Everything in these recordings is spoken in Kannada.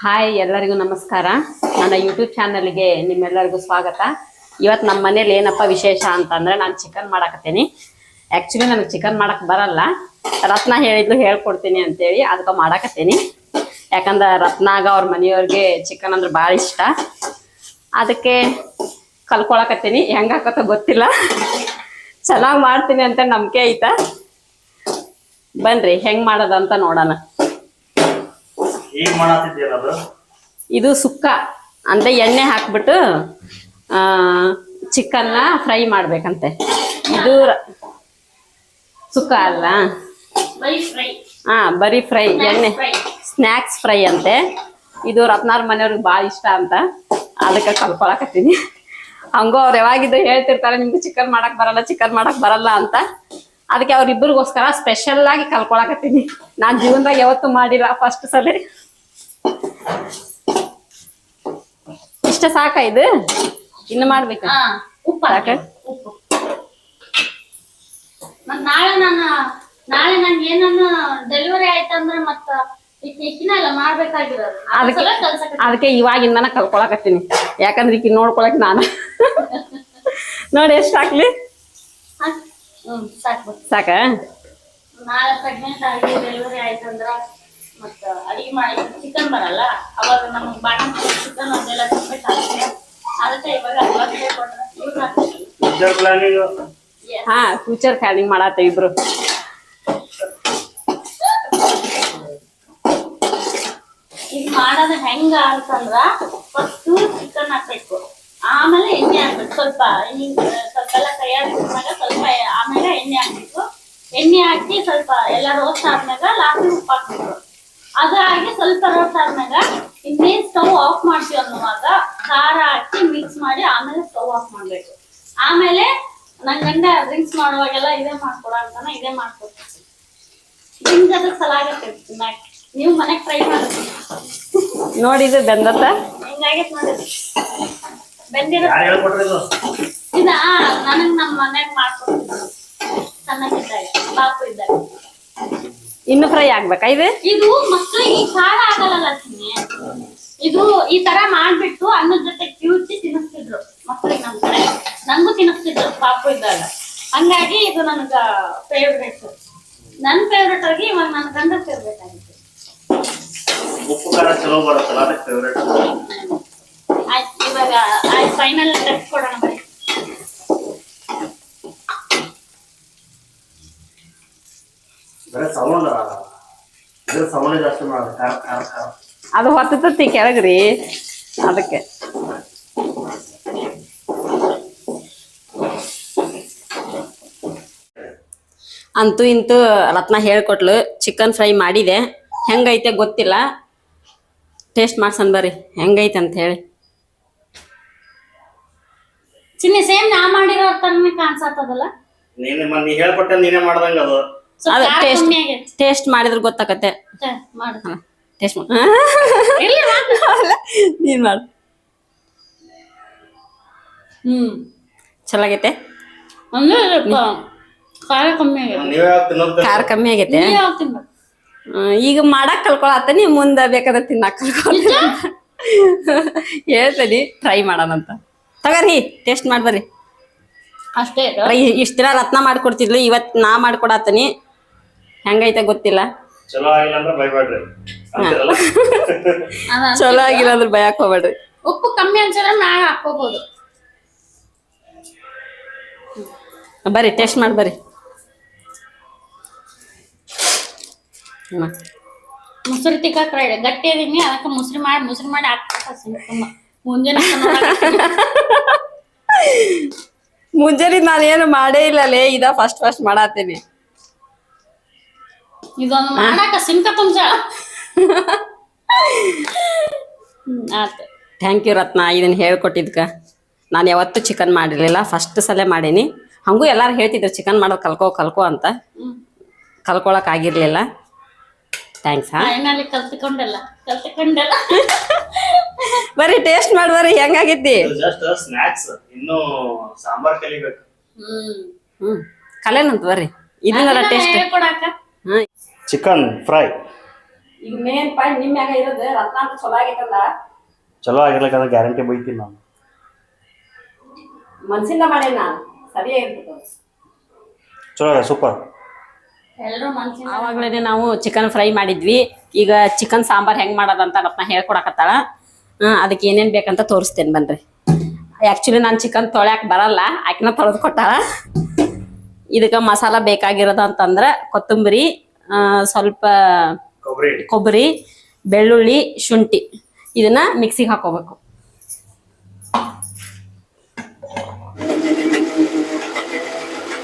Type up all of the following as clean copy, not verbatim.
ಹಾಯ್ ಎಲ್ಲರಿಗೂ ನಮಸ್ಕಾರ. ನನ್ನ ಯೂಟ್ಯೂಬ್ ಚಾನಲ್ಗೆ ನಿಮ್ಮೆಲ್ಲರಿಗೂ ಸ್ವಾಗತ. ಇವತ್ತು ನಮ್ಮ ಮನೇಲಿ ಏನಪ್ಪ ವಿಶೇಷ ಅಂತಂದ್ರೆ ನಾನು ಚಿಕನ್ ಮಾಡಾಕತ್ತೀನಿ. ಆ್ಯಕ್ಚುಲಿ ನನಗೆ ಚಿಕನ್ ಮಾಡಕ್ಕೆ ಬರಲ್ಲ, ರತ್ನ ಹೇಳಿದ್ಲು ಹೇಳ್ಕೊಡ್ತೀನಿ ಅಂತೇಳಿ ಅದಕ್ಕೆ ಮಾಡಾಕತ್ತೀನಿ. ಯಾಕಂದ್ರೆ ರತ್ನಾಗ ಅವ್ರ ಮನೆಯವ್ರಿಗೆ ಚಿಕನ್ ಅಂದ್ರೆ ಭಾಳ ಇಷ್ಟ, ಅದಕ್ಕೆ ಕಲ್ಕೊಳಕತ್ತೀನಿ. ಹೆಂಗೆ ಹಾಕತ್ತೋ ಗೊತ್ತಿಲ್ಲ, ಚೆನ್ನಾಗಿ ಮಾಡ್ತೀನಿ ಅಂತ ನಂಬಿಕೆ ಐತಾ. ಬನ್ರಿ ಹೆಂಗೆ ಮಾಡೋದಂತ ನೋಡೋಣ. ಇದು ಸುಕ್ಕ ಅಂದ್ರೆ ಎಣ್ಣೆ ಹಾಕ್ಬಿಟ್ಟು ಚಿಕನ್ನ ಫ್ರೈ ಮಾಡ್ಬೇಕಂತೆ. ಇದು ಸುಕ್ಕ ಅಲ್ಲ, ಬರೀ ಫ್ರೈ, ಎಣ್ಣೆ ಸ್ನ್ಯಾಕ್ಸ್ ಫ್ರೈ ಅಂತೆ. ಇದು ರತ್ನಾರ್ ಮನೆಯವ್ರಿಗೆ ಭಾಳ ಇಷ್ಟ ಅಂತ ಅದಕ್ಕೆ ಕಲ್ಕೊಳಕತ್ತೀನಿ. ಹಂಗೋ ಅವ್ರು ಯಾವಾಗಿದ್ರು ಹೇಳ್ತಿರ್ತಾರೆ ನಿಮ್ಗೆ ಚಿಕನ್ ಮಾಡಕ್ ಬರಲ್ಲ ಅಂತ. ಅದಕ್ಕೆ ಅವ್ರಿಬ್ಬರಿಗೋಸ್ಕರ ಸ್ಪೆಷಲ್ ಆಗಿ ಕಲ್ಕೊಳಕತ್ತೀನಿ. ನಾನ್ ಜೀವನದಾಗ ಯಾವತ್ತೂ ಮಾಡಿಲ್ಲ, ಫಸ್ಟ್ ಸಲ. ಇಷ್ಟ ಸಾಕ? ಇದು ಇನ್ನು ಮಾಡ್ಬೇಕ? ಉಪ್ಪು ನಾಳೆ ನಂಗೆ ಏನನ್ನ ಡೆಲಿವರಿ ಆಯ್ತಂದ್ರೆ ಮತ್ತ ಮಾಡ್ಬೇಕಾಗಿರೋದು. ಅದಕ್ಕೆ ಇವಾಗಿಂದನ ಕಲ್ಕೊಳಕತ್ತೀನಿ. ಯಾಕಂದ್ರೆ ಈಕಿ ನೋಡ್ಕೊಳಕ್ ನಾನು ನೋಡಿ ಎಷ್ಟು ಹಾಕ್ಲಿ? ಸಾಕ? ನಾಳೆ ಪ್ರೆಗ್ನೆಂಟ್ ಆಗಿ ಡೆಲಿವರಿ ಆಯ್ತಂದ್ರ ಮತ್ತ ಅಡಿಗೆ ಮಾಡಿ ಚಿಕನ್ ಬರಲ್ಲ, ಅವಾಗ ನಮಗ್ ಬಾಣಂತ ಚಿಕನ್ ಅದೆಲ್ಲ ತಿನ್ಬೇಕಾಗ್ತದೆ. ಅದಕ್ಕೆ ಇವಾಗ ಫ್ಯೂಚರ್ ಪ್ಲಾನಿಂಗ್ ಮಾಡತ್ತೆ ಇಬ್ರು. ಈಗ ಮಾಡೋದು ಹೆಂಗ ಅಂತಂದ್ರ ಫಸ್ಟ್ ಚಿಕನ್ ಹಾಕ್ಬೇಕು, ಆಮೇಲೆ ಎಣ್ಣೆ ಹಾಕ್ಬೇಕು. ಸ್ವಲ್ಪ ಎಲ್ಲ ಕೈಯಾಗ ಸ್ವಲ್ಪ ಆಮೇಲೆ ಎಣ್ಣೆ ಹಾಕ್ಬೇಕು. ಎಣ್ಣೆ ಹಾಕಿ ಸ್ವಲ್ಪ ಎಲ್ಲ ರೋಸ್ಟ್ ಆದ್ಮ್ಯಾಗ ಲಾಸ್ಟ್ ಉಪ್ಪು ಹಾಕ್ಬೇಕು. ಅದಾಗಿ ಸ್ವಲ್ಪ ರೋಸ್ಟ್ ಆದ್ಮ್ಯಾಗ ಇನ್ನೇನ್ ಸ್ಟವ್ ಆಫ್ ಮಾಡ್ತೀವಿ ಅನ್ನುವಾಗ ಖಾರ ಹಾಕಿ ಮಿಕ್ಸ್ ಮಾಡಿ ಆಮೇಲೆ ಸ್ಟವ್ ಆಫ್ ಮಾಡ್ಬೇಕು. ಆಮೇಲೆ ನನ್ ಗಂಡ ಡ್ರಿಂಕ್ಸ್ ಮಾಡುವಾಗೆಲ್ಲ ಇದೇ ಮಾಡ್ಕೊಡ ಅಂತಾನ ಇದೇ ಮಾಡ್ಕೊಡ್ತೀನಿ. ಡ್ರಿಂಕ್ಸ್ ಅದಕ್ಕೆ ಸಲ ಆಗತ್ತೆ. ನೀವು ಮನೆಗ್ ಟ್ರೈ ಮಾಡ್ತೀವಿ. ನೋಡಿದ್ರೆ ಬೆಂದತ್ತ ಹೆಂಗಾಗೈತ್ ನೋಡಿ ಬೆಂದಿರೋ ಇದ ನನಗ್ ನಮ್ಮ ಮನ್ಯಾಗ ಮಾಡ್ಕೊಡ್ತೀನಿ. ಸಣ್ಣಕ್ಕಿದ್ದಾಗ ಬಾಪು ಇದ್ದಾಗ. ಇನ್ನು ಫ್ರೈ ಆಗ್ಬೇಕಾ? ಇದು ಮಕ್ಳಿಗೆ ಖಾರ ಆಗಲ್ಲ ಚಿನ್ನೆ. ಇದು ಈ ತರ ಮಾಡ್ಬಿಟ್ಟು ಅನ್ನದ ಜೊತೆ ಕಿವುಚಿ ತಿನ್ನಿಸ್ತಿದ್ರು ಮಕ್ಳಿಗೆ. ನಮ್ ಕಡೆ ನಂಗೂ ತಿನ್ನಿಸ್ತಿದ್ರು ಬಾಪು ಇದ್ದಾಗ. ಹಂಗಾಗಿ ಇದು ನನಗ ಫೇವ್ರೇಟ್. ನನ್ ಫೇವ್ರೇಟ್ ಆಗಿ ಇವಾಗ ನನ್ ಗಂಡ ಫೇವ್ರೇಟ್ ಆಗಿತ್ತು. ಆಯ್ತು, ಇವಾಗ ಫೈನಲ್ ಟೆಸ್ಟ್ ಕೊಡೋಣ ಬರೀ. ಅದು ಹೊತ್ತತಿ ಕೆಳಗ್ರಿ, ಅದಕ್ಕೆ. ಅಂತೂ ಇಂತೂ ರತ್ನ ಹೇಳ್ಕೊಟ್ಲು, ಚಿಕನ್ ಫ್ರೈ ಮಾಡಿದೆ. ಹೆಂಗೈತೆ ಗೊತ್ತಿಲ್ಲ, ಟೇಸ್ಟ್ ಮಾಡ್ಸನ್ ಬರ್ರಿ ಹೆಂಗೈತೆ ಅಂತ ಹೇಳಿ. ಚಿನ್ನೆ ಸೇಮ್ ನಾ ಮಾಡಿರೋ ತರನೇ ಕಾಣಿಸತ್ತದಲ್ಲ. ನೀ ಹೇಳ್ಕೊಟ್ಟೆ ನೀನೇ ಮಾಡ್ದಂಗ ಅದು. ಟೇಸ್ಟ್ ಮಾಡಿದ್ರೆ ಗೊತ್ತಾಕತ್ತೆ. ಟೇಸ್ಟ್ ನೀನ್ ಮಾಡು. ಚಲಾಗೈತೆ? ಖಾರ ಕಮ್ಮಿ ಆಗೈತೆ. ಈಗ ಮಾಡಕ್ ಕಲ್ಕೊಳತ್ತ, ನೀ ಮುಂದೆ ಬೇಕಾದ್ರೆ ತಿನ್ನಕ್ ಕಲ್ಕೊಳ. ಹೇಳ್ತೀನಿ ಟ್ರೈ ಮಾಡೋಣಂತ. ತಗರಿ ಟೇಸ್ಟ್ ಮಾಡ್ಬರ್ರಿ. ಅಷ್ಟೇ ಇಷ್ಟ ದಿನ ರತ್ನ ಮಾಡ್ಕೊಡ್ತಿದ್ಲು, ಇವತ್ ನಾ ಮಾಡ್ಕೊಡತ್ತೀನಿ. ಹೆಂಗೈತೆ ಗೊತ್ತಿಲ್ಲ. ಚಲೋ ಆಗಿಲ್ಲ ಅಂದ್ರೆ ಬೈಬೇಡ್ರಿ. ಚಲೋ ಆಗಿಲ್ಲ ಅಂದ್ರೆ ಭಯಕ್ ಹೋಗ್ಬೇಡ್ರಿ. ಉಪ್ಪು ಕಮ್ಮಿ ಅನ್ಸಿದ್ರೆ ಮ್ಯಾಗ ಹಾಕೋಬಹುದು. ಬರ್ರಿ ಟೇಸ್ಟ್ ಮಾಡಿ ಬರ್ರಿ. ಮುಸುರಿ ತಿಕ್ಕಕ್ ಗಟ್ಟಿ ಅದೀನಿ, ಅದಕ್ಕೆ ಮುಸ್ರಿ ಮಾಡಿ ಹಾಕ್ಬೇಕು. ಮುಂಜಾನೆ ನಾನೇನು ಮಾಡೇ ಇಲ್ಲಲೇ, ಇದ ಫಸ್ಟ್ ಮಾಡತ್ತೀನಿ. ಇದೊಂದು ಮಾಡಾಕ ಸಿಂಕ ಪಂಚ. ಆಯ್ತು, ಥ್ಯಾಂಕ್ ಯು ರತ್ನ ಇದನ್ನ ಹೇಳ್ಕೊಟ್ಟಿದ್ಕ. ನಾನು ಯಾವತ್ತೂ ಚಿಕನ್ ಮಾಡಿರ್ಲಿಲ್ಲ, ಫಸ್ಟ್ ಸಲ ಮಾಡೀನಿ. ಹಂಗೂ ಎಲ್ಲಾರು ಹೇಳ್ತಿದ್ರು ಚಿಕನ್ ಮಾಡೋದು ಕಲ್ಕೋ ಅಂತ. ಕಲ್ಕೊಳಕ್ ಆಗಿರ್ಲಿಲ್ಲ. ಥ್ಯಾಂಕ್ಸ್. ಕಲ್ತ್ಕೊಂಡಲ್ಲ ಬರ್ರಿ ಟೇಸ್ಟ್ ಮಾಡ್ಬರ್ರಿ ಹೆಂಗಾಗೈತಿ. ಕಲೇನಂತ ಬರ್ರಿ ಇದನ್ನ ಟೇಸ್ಟ್. ಚಿಕನ್ ಫ್ರೈ ಈಗ ಮೇನ್ ಪಾಯಿಂಟ್ ನಿಮ್ ಮ್ಯಾಗ ಇರೋದು ರತ್ನ ಅಂತ ಚಲೋ ಆಗೈತಲ್ಲ. ಚಲೋ ಆಗಿರ್ಲಿಕ್ಕಂದ್ರೆ ಗ್ಯಾರಂಟಿ ಬೈತೀನಿ ನಾನು. ಮನ್ಸಿಂದ ಮಾಡೇನ್ ನಾನು, ಸರಿಯಾಗಿರ್ತದ. ಚಲೋ ಸೂಪರ್. ಎಲ್ರು ಮನ್ಸಿನ ಆವಾಗ್ಲೇನೆ ನಾವು ಚಿಕನ್ ಫ್ರೈ ಮಾಡಿದ್ವಿ. ಈಗ ಚಿಕನ್ ಸಾಂಬಾರ್ ಹೆಂಗ್ ಮಾಡೋದಂತ ರತ್ನ ಹೇಳ್ಕೊಡಕತ್ತಾಳ. ಅದಕ್ಕೆ ಏನೇನ್ ಬೇಕಂತ ತೋರಿಸ್ತೇನೆ ಬನ್ರಿ. ಆಕ್ಚುಲಿ ನಾನು ಚಿಕನ್ ತೊಳ್ಯಾಕ್ ಬರಲ್ಲ, ಆಕಿನ ತೊಳೆದು ಕೊಟ್ಟಾಳ. ಇದಕ್ಕೆ ಮಸಾಲ ಬೇಕಾಗಿರೋದು ಅಂತಂದ್ರ ಕೊತ್ತಂಬರಿ, ಸ್ವಲ್ಪ ಕೊಬ್ಬರಿ, ಬೆಳ್ಳುಳ್ಳಿ, ಶುಂಠಿ ಇದನ್ನ ಮಿಕ್ಸಿಗೆ ಹಾಕೋಬೇಕು.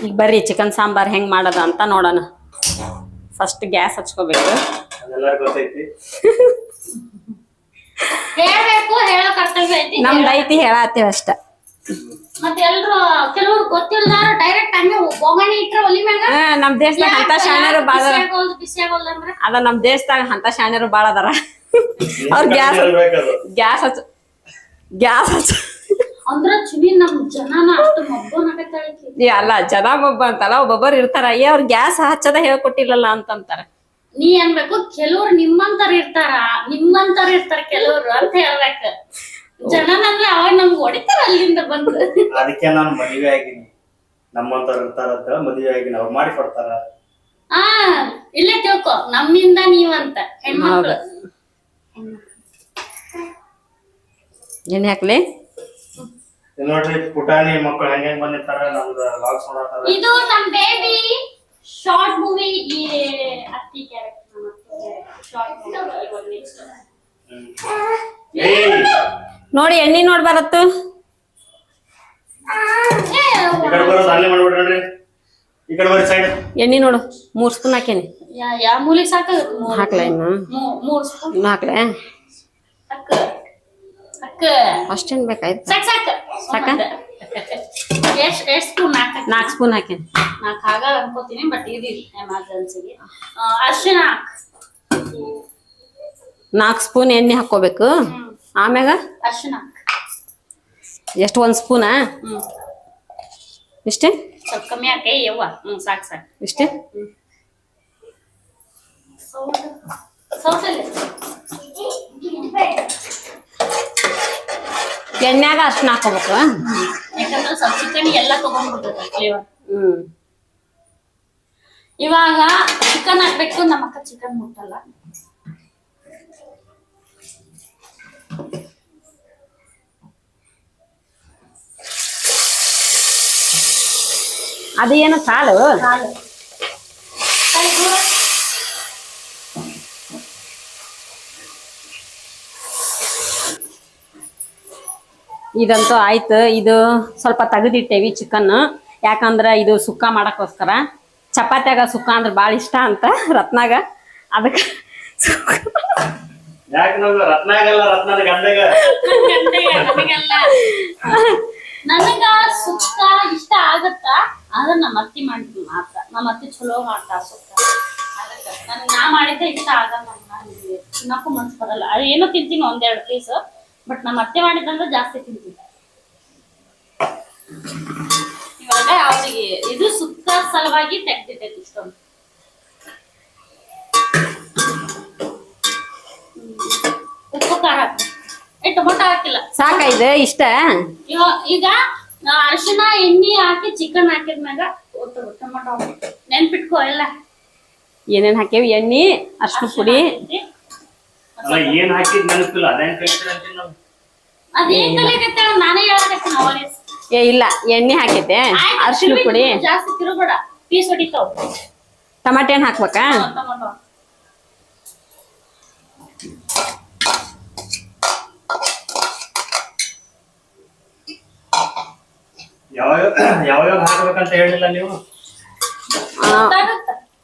ಈಗ ಬರ್ರಿ ಚಿಕನ್ ಸಾಂಬಾರ್ ಹೆಂಗ್ ಮಾಡೋದ ಅಂತ ನೋಡೋಣ. ಫಸ್ಟ್ ಗ್ಯಾಸ್ ಹಚ್ಕೋಬೇಕು. ಹೇಳ್ಬೇಕು, ಹೇಳೋ ಕರ್ತವ್ಯ ಐತಿ. ನಮ್ದು ಐತಿ ಹೇಳತ್ತೀವಿ ಅಷ್ಟ. ಮತ್ತೆ ಎಲ್ರು ಕೆಲವ್ರು ಗೊತ್ತಿಲ್ದಾರ ಡೈರೆಕ್ಟ್ ಹಂಗೆ ಬೊಗಣಿ ಇಟ್ರ ಒಲಿ ಮ್ಯಾಗ. ನಮ್ ದೇಶದಾಗ ಅಂತ ಶಾಣ್ಯರು ಬಾಳ ಬಿಸಿ ಆಗೋಲ್ದ ಅಂದ್ರೆ ಅದ. ನಮ್ ದೇಶದಾಗ ಅಂತ ಶಾಣ್ಯರು ಬಾಳ ಅದಾರ. ಅವ್ರ ಗ್ಯಾಸ್ ಹಚ್ಚ ಅಂದ್ರ ಚಿನಿ ನಮ್ ಜನನ ಅಷ್ಟು ಮಬ್ಬನಾಗತ್ತಾಳಕಿ. ಅಲ್ಲ ಜನ ಒಬ್ಬ ಅಂತಲ್ಲ, ಒಬ್ಬೊಬ್ಬರು ಇರ್ತಾರ. ಅವ್ರ ಗ್ಯಾಸ್ ಹಚ್ಚದ ಹೇಳ್ಕೊಟ್ಟಿಲ್ಲಲ್ಲ ಅಂತಂತಾರ. ನೀ ಅನ್ಬೇಕು ಕೆಲವ್ರು ನಿಮ್ಮಂತರ ಇರ್ತಾರ ಕೆಲವ್ರು ಅಂತ ಹೇಳ್ಬೇಕ. ಜನನಂದ್ರೆ ಅವಾಗ ನಮ್ಗೆ ಹೊಡಿತಾರ ಅಲ್ಲಿಂದ ಬಂದು. ಅದಕ್ಕೆ ನಾನು ಮದುವೆ ಆಗಿನಿ, ನಮ್ಮಂತವ್ರು ಇರ್ತಾರಂತ ಮದುವೆ ಆಗಿನಿ, ಅವ್ರು ಮಾಡಿ ಕೊಡ್ತಾರ. ಆ ಇಲ್ಲೇ ತಿಳ್ಕೊ, ನಮ್ಮಿಂದ ನೀವಂತ ಹೆಣ್ಮಕ್ಳು. ಎಣ್ಣೆ ಹಾಕ್ಲಿ. ನೋಡ್ರಿ ಪುಟಾಣಿ ಮಕ್ಕಳು ಹೆಂಗ್ ಬಂದಿರ್ತಾರ, ನಮ್ದು ಲಾಗ್ಸ್ ನೋಡತಾರ. ಇದು ನಮ್ ಬೇಬಿ ಶಾರ್ಟ್ ಮೂವಿ. ಈ ಅತ್ತಿ ಕ್ಯಾರೆಕ್ಟರ್ ಶಾರ್ಟ್ ಮೂವಿ. ನೋಡಿ ಎಣ್ಣಿ ನೋಡ್ ಬರತ್ತು. ಈ ಕಡೆ ಬರೋದು ಅಲ್ಲೇ ಮಾಡ್ಬಿಡ್ರಿ ನೋಡ್ರಿ. ಈ ಕಡೆ ಬರ್ರಿ ಸೈಡ್. ಎಣ್ಣಿ ನೋಡು 3 ಸ್ಪೂನ್ ಹಾಕೇನಿ. ಯಾವ ಮೂಲಿಗೆ ಸಾಕಾಗುತ್ತೆ? ಹಾಕ್ಲ ಇನ್ನು 3 ಸ್ಪೂನ್ ಇನ್ನು ಹಾಕ್ಲೆ. ಅಕ್ಕ ಅಕ್ಕ ಅಷ್ಟೇನ್ ಬೇಕಾಯ್ತು? ಸಾಕ ಎಷ್ಟ್ ಸ್ಪೂನ್? 4 ಸ್ಪೂನ್ ಹಾಕೇನಿ. 4 ಆಗಲ್ಲ ಅನ್ಕೋತೀನಿ, ಬಟ್ ಇದು ಎಮರ್ಜೆನ್ಸಿಗೆ. ಅರ್ಶಿನ 4 ಸ್ಪೂನ್ ಎಣ್ಣೆ ಹಾಕೋಬೇಕು. ಆಮ್ಯಾಗ ಅರ್ಶಿನ ಎಷ್ಟು? 1 ಸ್ಪೂನಾ? ಇಷ್ಟೇ? ಸ್ವಲ್ಪ ಕಮ್ಮಿ ಹಾಕಿ ಯವ್ವ. ಸಾಕು ಇಷ್ಟೇ. ಸೌಟಲ್ಲಿ ಎಣ್ಣೆಗ ಅರ್ಶಿನ ಹಾಕೋಬೇಕು. ಯಾಕಂದ್ರೆ ಸ್ವಲ್ಪ ಚಿಕನ್ ಎಲ್ಲ ತಗೊಂಡ್ಬಿಡ್ತದೆ ಫ್ಲೇವರ್. ಇವಾಗ ಚಿಕನ್ ಹಾಕ್ಬೇಕು. ನಮ್ಮ ಅಕ್ಕ ಚಿಕನ್ ಮುಟ್ಟಲ್ಲ. ಅದೇನು ಸಾಲು? ಇದಂತೂ ಆಯ್ತು. ಇದು ಸ್ವಲ್ಪ ತೆಗೆದಿಟ್ಟೇವಿ ಚಿಕನ್. ಯಾಕಂದ್ರ ಇದು ಸುಕ್ಕ ಮಾಡಕ್ಕೋಸ್ಕರ. ಚಪಾತ್ಯಾಗ ಸುಕ್ಕ ಅಂದ್ರೆ ಬಾಳ ಇಷ್ಟ ಅಂತ ರತ್ನಾಗ. ಅದಕ್ಕೆ ನನಗ ಸುಕ್ಕ ಇಷ್ಟ ಆಗತ್ತ. ಆದ್ರ ನಮ್ಮ ಅತ್ತಿ ಮಾಡಿದ್ವಿ ಮಾತ್ರ. ನಮ್ಮ ಅತ್ತಿ ಚಲೋ ಮಾಡ್ತಾರ ಸುಕ್ಕ. ಅದಕ್ಕೆ ನಾ ಮಾಡಿದ್ದೆ ಇಷ್ಟ ಆಗಲ್ಲ. ತಿನ್ನಕ್ಕೂ ಮನ್ಸು ಬರಲ್ಲ. ಅದೇನೋ ತಿಂತೀನಿ 1-2 ಪೀಸ್. ಬಟ್ ನಮ್ಮ ಅತ್ತೆ ಮಾಡಿದಂದ್ರೆ ಜಾಸ್ತಿ ತಿಂತೀನಿ. ಇವಾಗ ಅವ್ರಿಗೆ ಇದು ಸುಕ್ಕ ಸಲುವಾಗಿ ತೆಗ್ದಿಟ್ಟೈತಿ ಇಷ್ಟೊಂದು. ಉಪ್ಪು ಖಾರ ಹಾಕಿ, ಟೊಮೊಟೊ ಹಾಕಿಲ್ಲ. ಸಾಕಾಯ್ತು ಇಷ್ಟ. ಈಗ ಅರಿಶಿನ ಎಣ್ಣೆ ಹಾಕಿ ಚಿಕನ್ ಹಾಕಿದ್ಮ್ಯಾಗ ಟೊಮೊಟೊ ನೆನ್ಪಿಟ್ಕೋ ಎಲ್ಲ. ಏನೇನ್ ಹಾಕೇವಿ? ಎಣ್ಣೆ, ಅರ್ಶಿನ ಪುಡಿ. ಏನ್ ಹಾಕಿದ್ ನೆನಪಿಲ್ಲ. ಅದೇನ್ ಕಲಿಯಕತ್ತ ನಾನೇ ಹೇಳಕತ್ತೀನಿ ಅವಾಗ. ಇಲ್ಲ ಎಣ್ಣೆ ಹಾಕೈತೆ, ಅರ್ಶಿನ ಪುಡಿ. ಜಾಸ್ತಿ ತಿರುಗಬೇಡ, ಪೀಸ್ ಹೊಡಿತಾವ. ಟಮಾಟೆ ಹಣ್ಣು ಹಾಕ್ಬೇಕಾ? ಟೊಮೊಟೊ ಯಾವಾಗ ಹಾಕ್ಬೇಕಂತ ಹೇಳಿಲ್ಲ ನೀವು.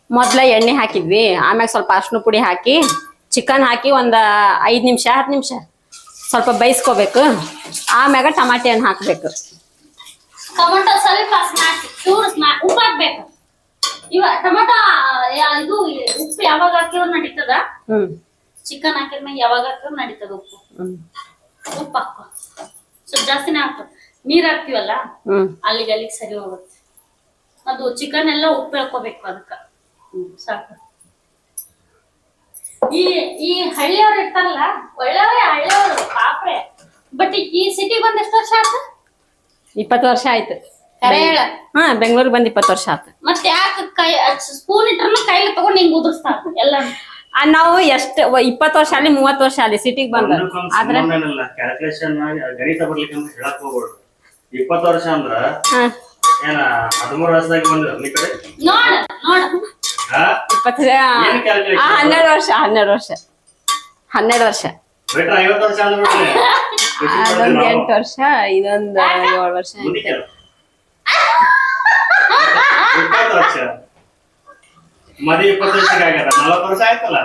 ಮೊದ್ಲ ಎಣ್ಣೆ ಹಾಕಿದ್ವಿ. ಆಮ್ಯಾಗ ಸ್ವಲ್ಪ ಅರ್ಶಿನ ಪುಡಿ ಹಾಕಿ ಚಿಕನ್ ಹಾಕಿ ಒಂದ್ 5 ನಿಮಿಷ 10 ನಿಮಿಷ ಸ್ವಲ್ಪ ಬೇಯಿಸ್ಕೋಬೇಕು. ಆಮ್ಯಾಗ ಟಮಾಟೆ ಹಣ್ಣು ಹಾಕ್ಬೇಕು. ಟೊಮೊಟೊ ಸ್ವಲ್ಪ ಉಪ್ಪು ಹಾಕ್ಬೇಕು. ಇವ ಟೊಮೊಟೊ ಇದು ಉಪ್ಪು ಯಾವಾಗ ಹಾಕಿರೋ ನಡೀತದ. ಚಿಕನ್ ಹಾಕಿದ್ಮೇಲೆ ಯಾವಾಗ ಹಾಕಿರೋ ನಡೀತದ. ಉಪ್ಪು ಹಾಕೋ ಸ್ವಲ್ಪ ಜಾಸ್ತಿನೇ ಹಾಕ್ಬೇಕು. ನೀರ್ ಹಾಕ್ತಿವಲ್ಲ ಅಲ್ಲಿಗೆ ಸರಿ ಹೋಗುತ್ತೆ. ಅದು ಚಿಕನ್ ಎಲ್ಲ ಉಪ್ಪು ಹಾಕೋಬೇಕು ಅದಕ್ಕ. ಸಾಕು. ಈ ಈ ಹಳ್ಳಿಯವ್ರು ಇರ್ತಾರಲ್ಲ ಒಳ್ಳೆಯವ್ರೆ ಹಳ್ಳಿಯವ್ರು ಪಾಪ್ರೆ ಬಟ್ ಈ ಸಿಟಿ ಬಂದ್ ಎಷ್ಟು ವರ್ಷ ಆಯ್ತು 20 ವರ್ಷ ಆಯ್ತು. ಕರೆ ಹೇಳ ಹಾ ಬೆಂಗಳೂರಿಗೆ ಬಂದ್ 20 ವರ್ಷ ಆಯ್ತು. ಮತ್ತೆ ಯಾಕೆ ಕೈ ಸ್ಪೂನ್ ಇಟ್ರನ್ನ ಕೈಲಿ ತಗೊಂಡ್ ಹಿಂಗ್ ಉದುರ್ಸ್ತಾರ ಎಲ್ಲ. ನಾವು ಎಷ್ಟ್ 20 ವರ್ಷ ಅಲ್ಲಿ 30 ವರ್ಷ ಅಲ್ಲಿ ಸಿಟಿಗೆ ಬಂದ ಆದ್ರೆ ಕ್ಯಾಲ್ಕುಲೇಷನ್ ಗಣಿತ ಬರ್ಲಿಕ್ಕೆ ಅಂತ ಹೇಳಕ್ ಹೋಗ್ಬೇಡ್ರಿ. 20 ವರ್ಷ ಅಂದ್ರ ಏನ 13 ವರ್ಷದಾಗ ಬಂದಿರ ಈ ಕಡೆ ನೋಡ ನೋಡ 20 ಏನ್ calculation? 12 ವರ್ಷ 12 ವರ್ಷ ಬೇಟ್ರ 50 ವರ್ಷ ಅಂದ್ರ ಅದೊಂದ್ 8 ವರ್ಷ ಇದೊಂದ್ 7 ವರ್ಷ ಮುಂದಿಕ್ಕೆ 20 ವರ್ಷ ಮದಿ 20 ವರ್ಷಕ್ಕೆ ಆಗ್ಯದ 40 ವರ್ಷ ಆಯ್ತಲ್ಲ.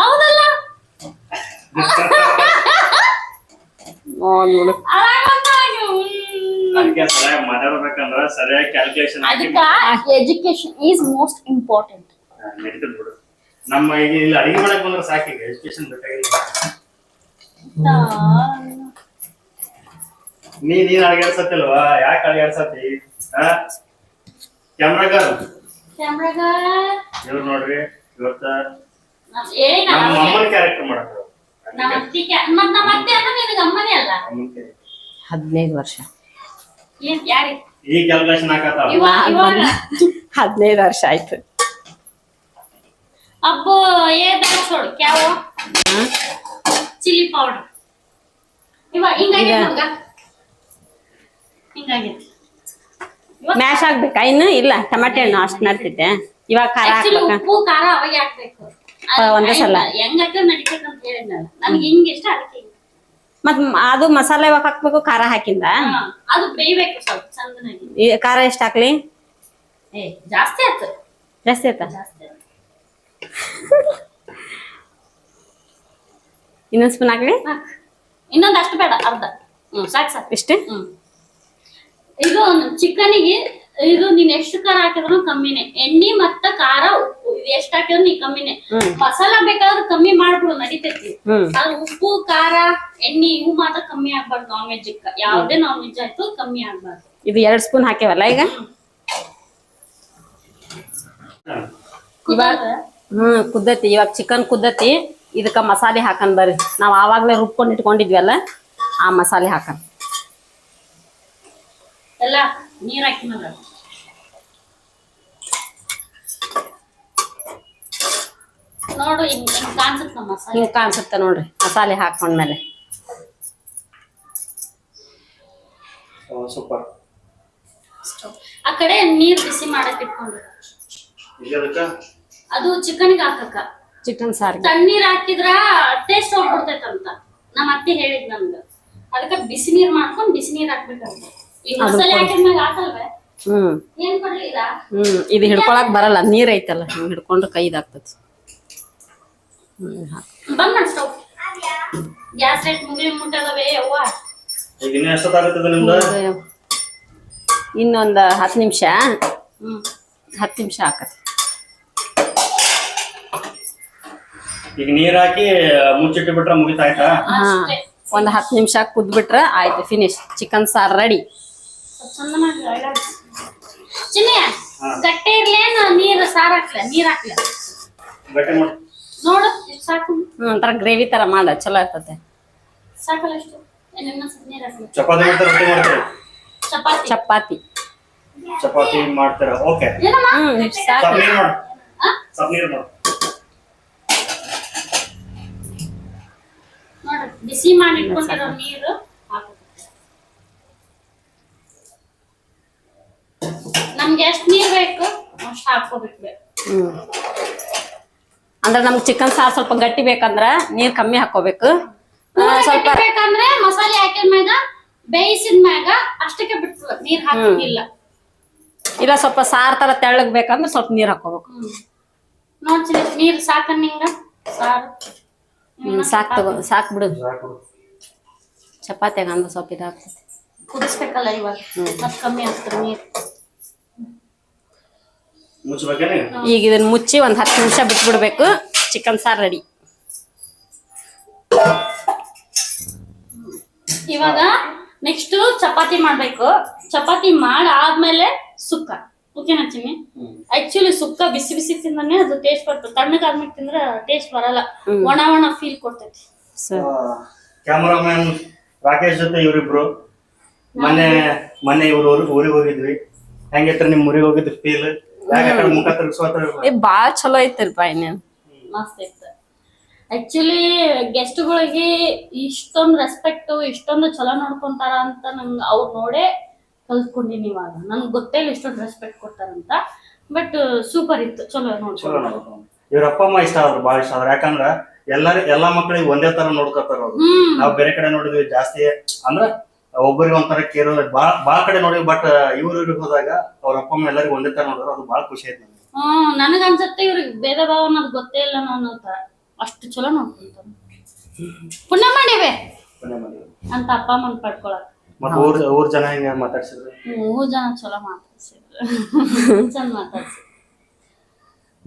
ಹೌದಲ್ಲ ನೋಡು ಅದಕ್ಕೆ ಸರಿಯಾಗಿ ಮಾತಾಡ್ಬೇಕಂದ್ರ ಸರಿಯಾಗಿ ಕ್ಯಾಲ್ಕುಲೇಷನ್ ಅದಕ್ಕ ಎಜುಕೇಶನ್ ಈಸ್ ಮೋಸ್ಟ್ ಇಂಪಾರ್ಟೆಂಟ್. ನಡೀತದ ಬಿಡು. ನಮ್ಮ ಈಗ ಇಲ್ಲಿ ಅಡಿಗೆ ಮಾಡಕ್ ಬಂದ್ರೆ ಸಾಕೀಗ ಎಜುಕೇಶನ್ ಬೇಕಾಗಿಲ್ಲ. ನೀನ್ ಅಡಿಗಾಡ್ಸತ್ತಿಲ್ವಾ? ಯಾಕೆ ಅಡಿಗಾಡ್ಸತಿ? ಕ್ಯಾಮ್ರಾಗಾರ್ ಇವ್ರು ನೋಡ್ರಿ ಇವತ್ತ ನಮ್ಮ ಅಮ್ಮನ ಕ್ಯಾರೆಕ್ಟರ್ ಮಾಡಕ್ ನಮ್ಮ ಅತ್ತೆ ಅಮ್ಮನೇ ಅಲ್ಲ 15 ವರ್ಷ ಏನ್ ಯಾರಿ ಈ ಕ್ಯಾಲ್ಕುಲೇಷನ್ ಹಾಕತ್ತಾವ. 15 ವರ್ಷ ಆಯ್ತು. अब ये दाल छोड़ क्या वो चिली पाउडर ಇವಾಗ ಹಿಂಗಾಗಿದೆ ನೋಡ್ಗ ಹಿಂಗಾಗಿದೆ. ಮ್ಯಾಶ್ ಆಗ್ಬೇಕಾ ಇನ್ನು ಇಲ್ಲ ಟಮಾಟೆ ಹಣ್ಣು ಅಷ್ಟು ನಡ್ತೈತೆ ಇವಾಗ ಖಾರ ಆಕ್ಚುಲಿ ಹಾಕ್ಬೇಕಾ ಉಪ್ಪು ಖಾರ ಅವಾಗ ಹಾಕ್ಬೇಕು. ಒಂದೇ ಸಲ ಹೆಂಗ್ ಹಾಕಿದ್ರೆ ನಡೀತೈತೆ ಅಂತ ಹೇಳಿದ್ನಲ್ಲ ನಮ್ಗೆ ಹಿಂಗ್ ಇಷ್ಟ ಅದಕ್ಕೆ ಮತ್ ಅದು ಮಸಾಲೆ ಯಾವಾಗ ಹಾಕ್ಬೇಕು? ಖಾರ ಹಾಕಿಂದ ಅದು ಬೇಯ್ಬೇಕು ಸ್ವಲ್ಪ ಚಂದನಾಗಿ. ಈ ಖಾರ ಎಷ್ಟ್ ಹಾಕ್ಲಿ? ಜಾಸ್ತಿ ಆಯ್ತು ಜಾಸ್ತಿ ಆಯ್ತಾ? ಜಾಸ್ತಿ ಆಯ್ತು. ಇನ್ನೊಂದ್ ಸ್ಪೂನ್ ಹಾಕ್ಲಿ? ಇನ್ನೊಂದ್ ಅಷ್ಟು ಬೇಡ ಅರ್ಧ ಸಾಕು ಸಾಕು ಇಷ್ಟೇ. ಇದು ಚಿಕನಿಗೆ ಇದು ನೀನ್ ಎಷ್ಟು ಖಾರ ಹಾಕಿದ್ರು ಕಮ್ಮಿನೇ. ಎಣ್ಣೆ ಮತ್ತ ಖಾರ ಉಪ್ಪು ಇದು ಎಷ್ಟ್ ಹಾಕಿದ್ರು ನೀ ಕಮ್ಮಿನೇ. ಮಸಾಲ ಬೇಕಾದ್ರೆ ಕಮ್ಮಿ ಮಾಡ್ಬಿಡು ನಡೀತೈತಿ. ಆದ್ರೆ ಉಪ್ಪು ಖಾರ ಎಣ್ಣೆ ಇವು ಮಾತ್ರ ಕಮ್ಮಿ ಆಗ್ಬಾರ್ದು. ನಾನ್ ವೆಜ್ ಯಾವ್ದೇ ನಾನ್ ವೆಜ್ ಆಯ್ತು ಕಮ್ಮಿ ಆಗ್ಬಾರ್ದು. ಇದು 2 ಸ್ಪೂನ್ ಹಾಕ್ಯವಲ್ಲ ಈಗ. ಇವಾಗ ಕುದ್ದತಿ. ಇವಾಗ ಚಿಕನ್ ಕುದ್ದತಿ. ಇದಕ್ಕ ಮಸಾಲೆ ಹಾಕನ್ ಬರ್ರಿ. ನಾವ್ ಆವಾಗ್ಲೇ ರುಬ್ಕೊಂಡ್ ಇಟ್ಕೊಂಡಿದ್ವಲ್ಲ ಆ ಮಸಾಲೆ ಹಾಕನ್. ಎಲ್ಲ ನೀರ್ ಹಾಕಿ ಮಗ ನೋಡು ಹಿಂಗ್ ಕಾಣಿಸುತ್ತ ಮಸಾಲೆ. ಹಿಂಗ್ ಕಾಣಿಸುತ್ತೆ ನೋಡ್ರಿ ಮಸಾಲೆ ಹಾಕೊಂಡ್ಮೇಲೆ. ಸೂಪರ್. ಆ ಕಡೆ ನೀರ್ ಬಿಸಿ ಮಾಡಕ್ ಇಟ್ಕೊಂಡು ಅದು ಚಿಕನ್ಗೆ ಹಾಕಕ್ಕ. ಚಿಕನ್ ಸಾರ್ ತಣ್ಣೀರ್ ಹಾಕಿದ್ರ ಟೇಸ್ಟ್ ಹೋಗ್ಬಿಡ್ತೈತಂತ ನಮ್ಮ ಅತ್ತೆ ಹೇಳಿದ್ ನಮ್ಗ. ಅದಕ್ಕ ಬಿಸಿ ನೀರ್ ಮಾಡ್ಕೊಂಡ್ ಬಿಸಿ ನೀರ್ ಹಾಕ್ಬೇಕಂತ. ಈಗ ಮಸಾಲೆ ಹಾಕಿದ್ಮ್ಯಾಗ ಹಾಕಲ್ವೇ ಏನ್ ಕೊಡ್ಲಿಲ್ಲ. ಇದು ಹಿಡ್ಕೊಳಕ್ ಬರಲ್ಲ, ನೀರ್ ಐತಲ್ಲ ಹಿಂಗ್ ಹಿಡ್ಕೊಂಡ್ರೆ ಕೈ ಇದಾಗ್ತದೆ. ಬಂದ್ ಮಾಡ್ ಸ್ಟವ್. ಗ್ಯಾಸ್ ರೇಟ್ ಮುಟ್ಟದವೇ ಅವ್ವ. ಈಗ ಇನ್ನ ಎಷ್ಟೊತ್ತಾಗುತ್ತದೆ ನಿಮ್ದು? ಇನ್ನೊಂದ್ 10 ನಿಮಿಷ 10 ನಿಮಿಷ ಹಾಕತ್. ಈಗ ನೀರ್ ಹಾಕಿ ಮುಚ್ಚಿಟ್ಟು ಬಿಟ್ರೆ ಮುಗಿತಾಯ್ತಾ? ಒಂದ್ 10 ನಿಮಿಷ ಕುದ್ಬಿಟ್ರೆ ಆಯ್ತು, ಫಿನಿಶ್. ಚಿಕನ್ ಸಾರ್ ರೆಡಿ. ಚಂದ ಮಾಡಿ ಚಿನ್ನಿಯ ಗಟ್ಟೆ ಇರ್ಲೇನು ನೀರ್ ಸಾರ್ ಹಾಕ್ಲ ನೀರ್ ಹಾಕ್ಲ ಗಟ್ಟಿ ಮಾಡಿ ನೋಡು ಇಷ್ಟು ಸಾಕು. ಒಂಥರ ಗ್ರೇವಿ ತರ ಮಾಡ ಚಲೋ ಇರ್ತದೆ. ಸಾಕಲ್ಲ ಅಷ್ಟು ನೀರ್ ಹಾಕ್ಲ. ಚಪಾತಿ ಮಾಡ್ತಾರೆ, ರೊಟ್ಟಿ ಮಾಡ್ತಾರೆ? ಚಪಾತಿ ಚಪಾತಿ ಚಪಾತಿ ಮಾಡ್ತಾರೆ. ಓಕೆ ಸಾಕು. ಸ್ವಲ್ಪ ನೀರ್ ಮಾಡು, ಸ್ವಲ್ಪ ನೀರ್ ಮಾಡು. ನೋಡು ಬಿಸಿ ಮಾಡಿ ಇಟ್ಕೊಂಡಿರೋ ನೀರು ಹಾಕು. ನಮ್ಗೆ ಎಷ್ಟ್ ನೀರ್ ಬೇಕು ಅಷ್ಟು ಹಾಕೋಬೇಕು. ಅಂದ್ರೆ ನಮ್ಗೆ ಚಿಕನ್ ಸಾರ್ ಸ್ವಲ್ಪ ಗಟ್ಟಿ ಬೇಕಂದ್ರ ನೀರ್ ಕಮ್ಮಿ ಹಾಕೋಬೇಕು. ಸ್ವಲ್ಪ ಬೇಕಂದ್ರೆ ಮಸಾಲೆ ಹಾಕಿದ್ಮ್ಯಾಗ ಬೇಯಿಸಿದ್ಮ್ಯಾಗ ಅಷ್ಟಕ್ಕೆ ಬಿಟ್ಟು ನೀರ್ ಹಾಕಿಲ್ಲ. ಇಲ್ಲ ಸ್ವಲ್ಪ ಸಾರ್ ತರ ತೆಳ್ಳಗ್ ಬೇಕಂದ್ರೆ ಸ್ವಲ್ಪ ನೀರ್ ಹಾಕೋಬೇಕು. ನೋಡ್ತೀನಿ ನೀರ್ ಸಾಕ ನಿಂಗ ಸಾರು ಸಾಕ್ ತಗೋ, ಸಾಕ್ ಬಿಡು. ಚಪಾತಿಯಾಗ ಅಂದ್ರೆ ಸ್ವಲ್ಪ ಇದಾಗ್ತದೆ. ಕುದಿಸ್ಬೇಕಲ್ಲ ಇವಾಗ ಮತ್ ಕಮ್ಮಿ ಆಗ್ತದೆ ನೀರ್. ಮುಚ್ಚಬೇಕೇನೆ? ಈಗ ಇದನ್ನ ಮುಚ್ಚಿ ಒಂದ್ 10 ನಿಮಿಷ ಬಿಟ್ಬಿಡ್ಬೇಕು. ಚಿಕನ್ ಸಾರ್ ರೆಡಿ. ಇವಾಗ ನೆಕ್ಸ್ಟ್ ಚಪಾತಿ ಮಾಡ್ಬೇಕು. ಚಪಾತಿ ಮಾಡಾದ್ಮೇಲೆ ಸುಕ್ಕ ಓಕೆನಾ ಚಿನ್ನಿ? ಆಕ್ಚುಲಿ ಸುಕ್ಕ ಬಿಸಿ ಬಿಸಿ ತಿಂದಾನೆ ಅದು ಟೇಸ್ಟ್ ಬರ್ತದೆ. ತಣ್ಣಗಾದ್ಮೇಲೆ ತಿಂದ್ರೆ ಟೇಸ್ಟ್ ಬರಲ್ಲ, ಒಣ ಒಣ ಫೀಲ್ ಕೊಡ್ತೈತಿ. ಕ್ಯಾಮರಾಮನ್ ರಾಕೇಶ್ ಜೊತೆ ಇವರಿಬ್ರು ಮೊನ್ನೆ ಇವ್ರು ಊರಿಗೆ ಹೋಗಿದ್ವಿ. ಹೆಂಗೈತ್ರಿ ನಿಮ್ ಊರಿಗೆ ಹೋಗಿದ್ ಫೀಲ್? ಮುಖ ತಿರ್ಗಿಸೋತ ಬಾಳ ಚಲೋ ಐತಿರ್ಪ ಇನ್ನೇನ್ ಮಸ್ತ್ ಐತ. ಆಕ್ಚುಲಿ ಗೆಸ್ಟ್ಗಳಿಗೆ ಇಷ್ಟೊಂದು ರೆಸ್ಪೆಕ್ಟ್, ಇಷ್ಟೊಂದು ಚಲೋ ನೋಡ್ಕೊಂತಾರ ಅಂತ ನಂಗೆ ಅವ್ರು ನೋಡೇ ಕಲ್ತ್ಕೊಂಡಿನಿ. ಇವಾಗ ನನ್ಗೆ ಗೊತ್ತೇ ಇಲ್ಲ ಇಷ್ಟೊಂದು ರೆಸ್ಪೆಕ್ಟ್ ಕೊಡ್ತಾರಂತ. ಬಟ್ ಸೂಪರ್ ಇತ್ತು, ಚಲೋ ನೋಡ್ಕೊಂಡು. ಇವ್ರ ಅಪ್ಪ ಅಮ್ಮ ಇಷ್ಟ ಆದ್ರು, ಬಾಳ ಇಷ್ಟ ಆದ್ರು. ಯಾಕಂದ್ರ ಎಲ್ಲಾ ಮಕ್ಳಿಗೆ ಒಂದೇ ತರ ನೋಡ್ಕೊತಾರ ಅವ್ರು. ನಾವ್ ಬೇರೆ ಕಡೆ ನೋಡಿದ್ವಿ ಜಾಸ್ತಿ, ಅಂದ್ರ ಒಬ್ಬರಿಗೆ ಒಂಥರ ಕೇರ್ ಬಾಳ ಕಡೆ ನೋಡಿವಿ. ಬಟ್ ಇವ್ರಿಗೆ ಹೋದಾಗ ಅವ್ರ ಅಪ್ಪ ಅಮ್ಮ ಎಲ್ಲರಿಗೂ ಒಂದೇ ತರ ನೋಡಿದ್ರು, ಅದು ಬಾಳ ಖುಷಿ ಆಯ್ತು ನನಗೆ. ನನಗ ಅನ್ಸತ್ತೆ ಇವ್ರಿಗೆ ಭೇದ ಭಾವ ಅನ್ನೋದು ಗೊತ್ತೇ ಇಲ್ಲ ಅನ್ನೋ ತರ ಅಷ್ಟು ಚಲೋ ನೋಡ್ಕೊಂತಾರ. ಪುಣ್ಯ ಮಾಡಿವೆ ಅಂತ ಅಪ್ಪ ಅಮ್ಮನ್ ಪಡ್ಕೊಳಕ್. ಮತ್ತೆ ಊರ್ ಜನ ಹೆಂಗ ಮಾತಾಡ್ಸಿದ್ರು? 3 ಜನ ಚಲೋ ಮಾತಾಡ್ಸಿದ್ರು, ಚಂದ ಮಾತಾಡ್ಸಿದ್ರು.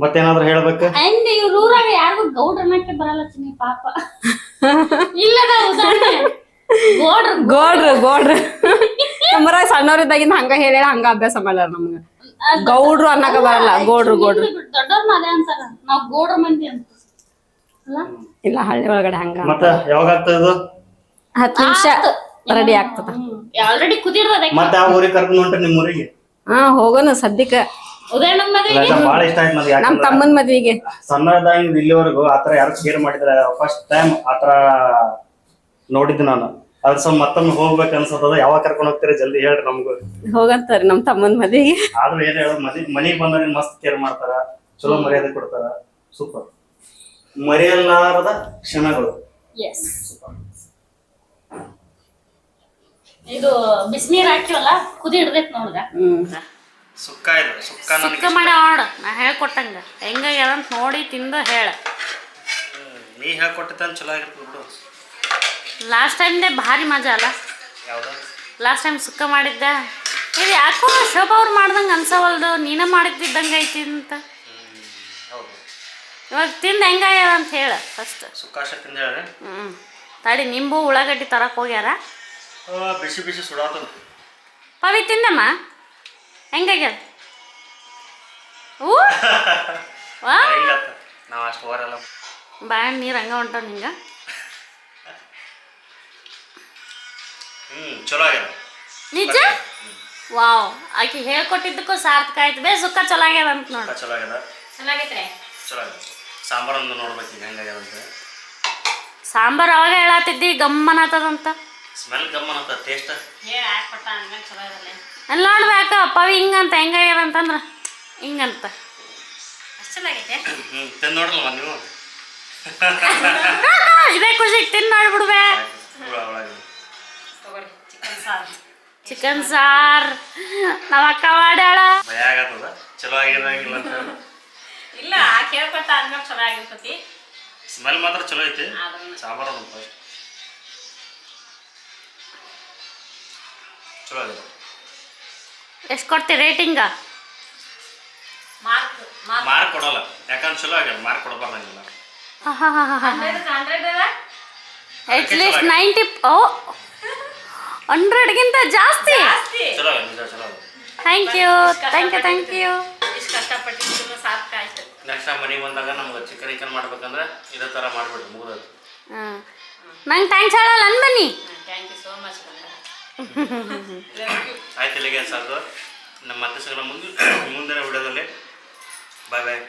ಮತ್ತೇನಾದ್ರು ಹೇಳ್ಬೇಕು? ಅಂಡ್ ಇವ್ರ ಊರಾಗ ಯಾರಿಗೂ ಗೌಡ್ರ ಅನ್ನಕ್ಕೆ ಬರಲ್ಲ ಚಿನ್ನಿ, ಪಾಪ. ಇಲ್ಲದ ಉದಾಹರಣೆ ಗೋಡ್ರು ನಮ್ಮರ ಸಣ್ಣವ್ರಿದ್ದಾಗಿಂದ ಹಂಗ ಹೇಳ ಹಂಗ ಅಭ್ಯಾಸ ಮಾಡ್ಯಾರ ನಮ್ಗ. ಗೌಡ್ರು ಅನ್ನಕ ಬರಲ್ಲ, ಗೋಡ್ರು. ದೊಡ್ಡವ್ರ ಅದೇ ಅಂತಾರ, ನಾವ್ ಗೋಡ್ರ ಮಂದಿ ಅಂತ ಇಲ್ಲ. ಹಳ್ಳಿ ಒಳಗಡೆ ಹಂಗ. ಮತ್ತ ಯಾವಾಗ ಆಗ್ತದ? 10 ನಿಮಿಷ ರೆಡಿ ಆಗ್ತದ. ಆಲ್ರೆಡಿ ಕುದಿರ್ತದೆ. ಮತ್ತೆ ಆ ಊರಿಗೆ ಕರ್ಕೊಂಡು ಹೊಂಟ್ರಿ ನಿಮ್ ಊರಿಗೆ? ಹೋಗೋಣ ಸದ್ಯಕ್ಕ. ಬಾಳ ಇಷ್ಟ ಆಯ್ತು ನನಗೆ. ನಮ್ ತಮ್ಮನ್ ಮದ್ವಿಗೆ ಸಣ್ಣದಾಗಿ ಇಲ್ಲಿವರೆಗೂ ಆತರ ಯಾರು ಶೇರ್ ಮಾಡಿದ್ರೆ ಫಸ್ಟ್ ಟೈಮ್ ಆತರ ನೋಡಿದ್ದು ನಾನು. ಅದ್ರ ಸ್ವಲ್ಪ ಮತ್ತೊಮ್ಮೆ ಹೋಗ್ಬೇಕು ಅನ್ಸತ್ತದ. ಯಾವಾಗ ಕರ್ಕೊಂಡು ಹೋಗ್ತೀರಿ ಜಲ್ದಿ ಹೇಳ್ರಿ ನಮ್ಗೂ. ಹೋಗಂತಾರಿ ನಮ್ ತಮ್ಮನ್ ಮದ್ವಿಗೆ. ಆದ್ರೂ ಏನ್ ಹೇಳೋದು, ಮನಿಗ್ ಬಂದಾಗ ಮಸ್ತ್ ಕೇರ್ ಮಾಡ್ತಾರ, ಚಲೋ ಮರ್ಯಾದೆ ಕೊಡ್ತಾರ. ಸೂಪರ್, ಮರೆಯಲಾರದ ಕ್ಷಣಗಳು. ಇದು ಬಿಸಿನೀರ್ ಹಾಕಿವಲ್ಲ, ಕುದಿ ಹಿಡ್ದೈತ್ ನೋಡ್ಗ. ಸುಕ್ಕ ಮಾಡ ಆಡ ನಾ ಹೇಳ್ಕೊಟ್ಟಂಗ ಹೆಂಗಾಗ್ಯದಂತ ನೋಡಿ ತಿಂದು ಹೇಳ. ನೀ ಹೇಳ್ಕೊಟ್ಟಿದ್ದ ಚಲೋ ಆಗಿರ್ತದ ಬಿಡು. ಲಾಸ್ಟ್ ಟೈಮ್ದೆ ಭಾರಿ ಮಜಾ ಅಲ್ಲ? ಲಾಸ್ಟ್ ಟೈಮ್ ಸುಕ್ಕ ಮಾಡಿದ್ದ. ಇದು ಯಾಕೋ ಶೋಭಾ ಅವ್ರು ಮಾಡ್ದಂಗೆ ಅನ್ಸವಲ್ದು, ನೀನ ಮಾಡಿದ್ದಂಗೆ ಐತಿ ಅಂತ. ಇವಾಗ ತಿಂದು ಹೆಂಗಾಗ್ಯದ ಅಂತ ಹೇಳ ಫಸ್ಟ್. ತಡಿ, ನಿಂಬು ಉಳ್ಳಾಗಡ್ಡಿ ತರಕ್ ಹೋಗ್ಯಾರ. ಬಿಸಿ ಬಿಸಿ ಸುಡಾತದ. ಪವಿ ತಿಂದಮ್ಮ, ಹೆಂಗಾಗ್ಯದ? ಬಾಯ್ ನೀರು ಹಂಗ ಹೊಂಟಾವ ನಿಂಗ. ಚಲೋ ಆಗ್ಯದ ನಿಜ? ವಾವ್, ಆಕಿ ಹೇಳ್ಕೊಟ್ಟಿದ್ದಕ್ಕೂ ಸಾರ್ಥಕ ಆಯ್ತು. ಬೇ ಸುಕ್ಕ ಚಲೋ ಆಗ್ಯದ ಅಂತ ನೋಡು. ಚಲೋ ಆಗ್ಯದ, ಚೆನ್ನಾಗೈತ್ರಿ. ಚಲೋ ಆಗ್ಯದ. ಸಾಂಬಾರನ್ನು ನೋಡ್ಬೇಕು ಹೆಂಗಾಗ್ಯದ ಅಂತ. ಸಾಂಬಾರ್ ಅವಾಗ ಹೇಳತ್ತಿದ್ದಿ ಗಮ್ಮನ ಆತದಂತ. ಸ್ಮೆಲ್ ಗಮ್ಮನ ಟೇಸ್ಟ್ ಅಲ್ಲಿ ನೋಡ್ಬೇಕ ಪವಿ ಹಿಂಗಂತ ಹೆಂಗಾಗ್ಯದ ಅಂತಂದ್ರ ಹಿಂಗಂತ ಅಷ್ಟು ಚೆನ್ನಾಗೈತೆ. ತಿಂದು ನೋಡ್ರಲ್ವ ನೀವು? ಇದೇ ಖುಷಿಗೆ ತಿಂದು ನೋಡ್ಬಿಡ್ಬೇ. ಚಿಕನ್ ಸಾರ್ ನಮ್ಮ ಅಕ್ಕ ಮಾಡ್ಯಾಳ. ಭಯ ಆಗತ್ತದ ಚಲೋ ಆಗಿರಂಗಿಲ್ಲ ಅಂತ. ಇಲ್ಲ, ಕೇಳ್ಕೊತ ಆದ್ಮೇಲೆ ಚಲೋ ಆಗಿರ್ತತಿ. ಸ್ಮೆಲ್ ಮಾತ್ರ ಚಲೋ ಐತಿ. ಸಾಂಬಾರ ಫಸ್ಟ್ ಚಲೋ ಆಗಿದೆ. ಎಷ್ಟು ಕೊಡ್ತಿ ರೇಟಿಂಗ? ಮಾರ್ಕ್ ಕೊಡಲ್ಲ, ಯಾಕಂದ್ರೆ ಚಲೋ ಆಗ್ಯದ. ಮಾರ್ಕ್ ಕೊಡಬಾರ್ದಂಗಿಲ್ಲ. ಅಟ್ಲೀಸ್ಟ್ 90. 100ಗಿಂತ ಜಾಸ್ತಿ. ಚಲೋ ಆಗಿದೆ, ನಿಜ ಚಲೋ ಆಗಿದೆ. Thank you. ಇಷ್ಟು ಕಷ್ಟಪಟ್ಟಿದ್ದು ಸಾರ್ಥಕ ಆಯ್ತು. ನೆಕ್ಸ್ಟ್ ಟೈಮ್ ಮನೆಗೆ ಬಂದಾಗ ನಮ್ಗೆ ಚಿಕನ್ ಮಾಡ್ಬೇಕಂದ್ರೆ ಇದೇ ಥರ ಮಾಡ್ಬಿಡ್ರಿ, ಮುಗಿದೋದು. ನಂಗೆ ಥ್ಯಾಂಕ್ಸ್ ಹೇಳಲ್ಲ ಅನ್ ಬನ್ನಿ. Thank you so much. ಆಯ್ತು, ಇಲ್ಲಿಗೆ ಸಾಕು. ನಮ್ಮ ಮತ್ತೆ ಸಿಗೋಣ ಮುಂದಿನ ವಿಡಿಯೋದಲ್ಲಿ. ಬಾಯ್ ಬಾಯ್.